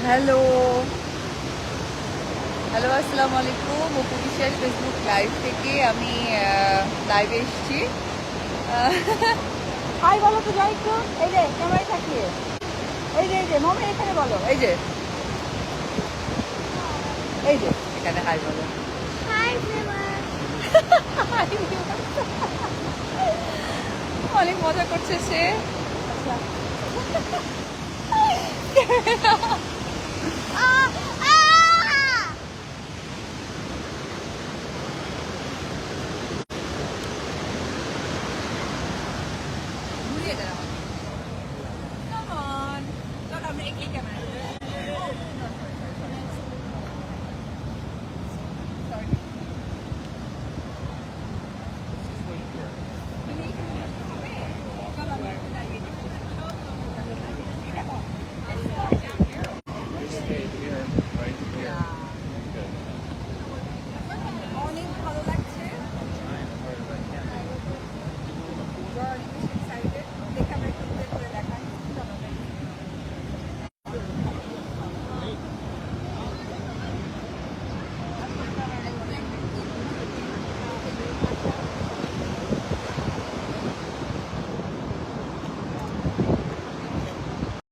Hello hello, আসসালামু আলাইকুম। Apu Biswas Facebook live থেকে আমি লাইভে এসেছি। হাই বলো তো যাই একটু, এই যে ক্যামেরায় তাকিয়ে, এই যে মমি এখানে বলো, এই যে এখানে হাই বলো। অনেক মজা করছে সে।